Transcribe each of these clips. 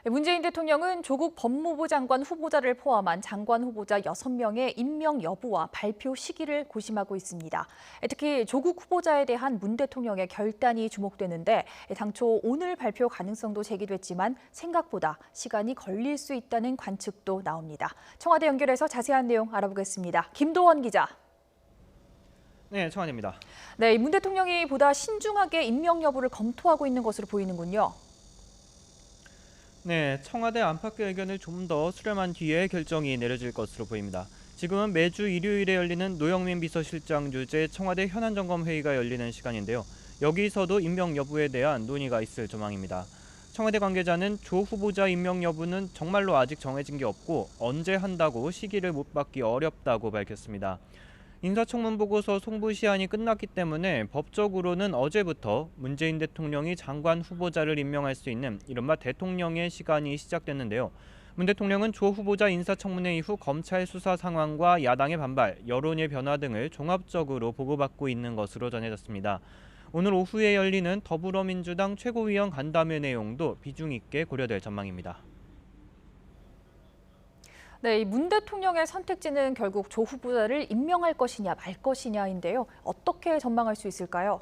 문재인 대통령은 조국 법무부 장관 후보자를 포함한 장관 후보자 6명의 임명 여부와 발표 시기를 고심하고 있습니다. 특히 조국 후보자에 대한 문 대통령의 결단이 주목되는데 당초 오늘 발표 가능성도 제기됐지만 생각보다 시간이 걸릴 수 있다는 관측도 나옵니다. 청와대 연결해서 자세한 내용 알아보겠습니다. 김도원 기자. 네, 청와대입니다. 네, 문 대통령이 보다 신중하게 임명 여부를 검토하고 있는 것으로 보이는군요. 네, 청와대 안팎의 의견을 좀 더 수렴한 뒤에 결정이 내려질 것으로 보입니다. 지금은 매주 일요일에 열리는 노영민 비서실장 주재 청와대 현안점검회의가 열리는 시간인데요. 여기서도 임명 여부에 대한 논의가 있을 전망입니다. 청와대 관계자는 조 후보자 임명 여부는 정말로 아직 정해진 게 없고 언제 한다고 시기를 못 받기 어렵다고 밝혔습니다. 인사청문 보고서 송부 시한이 끝났기 때문에 법적으로는 어제부터 문재인 대통령이 장관 후보자를 임명할 수 있는 이른바 대통령의 시간이 시작됐는데요. 문 대통령은 조 후보자 인사청문회 이후 검찰 수사 상황과 야당의 반발, 여론의 변화 등을 종합적으로 보고받고 있는 것으로 전해졌습니다. 오늘 오후에 열리는 더불어민주당 최고위원 간담회 내용도 비중 있게 고려될 전망입니다. 네, 문 대통령의 선택지는 결국 조 후보자를 임명할 것이냐 말 것이냐인데요. 어떻게 전망할 수 있을까요?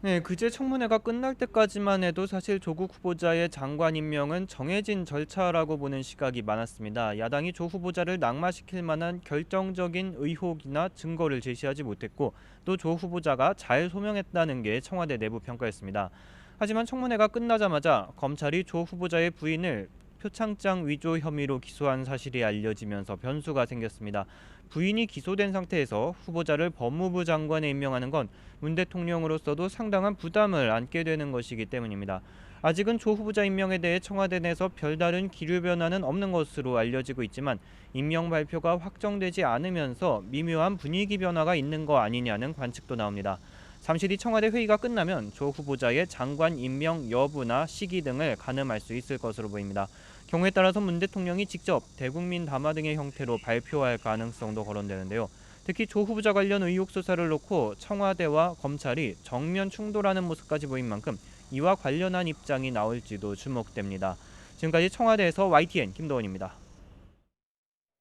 네, 그제 청문회가 끝날 때까지만 해도 사실 조국 후보자의 장관 임명은 정해진 절차라고 보는 시각이 많았습니다. 야당이 조 후보자를 낙마시킬 만한 결정적인 의혹이나 증거를 제시하지 못했고 또 조 후보자가 잘 소명했다는 게 청와대 내부 평가였습니다. 하지만 청문회가 끝나자마자 검찰이 조 후보자의 부인을 표창장 위조 혐의로 기소한 사실이 알려지면서 변수가 생겼습니다. 부인이 기소된 상태에서 후보자를 법무부 장관에 임명하는 건 문 대통령으로서도 상당한 부담을 안게 되는 것이기 때문입니다. 아직은 조 후보자 임명에 대해 청와대 내에서 별다른 기류 변화는 없는 것으로 알려지고 있지만 임명 발표가 확정되지 않으면서 미묘한 분위기 변화가 있는 거 아니냐는 관측도 나옵니다. 잠시 뒤 청와대 회의가 끝나면 조 후보자의 장관 임명 여부나 시기 등을 가늠할 수 있을 것으로 보입니다. 경우에 따라서 문 대통령이 직접 대국민 담화 등의 형태로 발표할 가능성도 거론되는데요. 특히 조 후보자 관련 의혹 수사를 놓고 청와대와 검찰이 정면 충돌하는 모습까지 보인 만큼 이와 관련한 입장이 나올지도 주목됩니다. 지금까지 청와대에서 YTN 김도원입니다.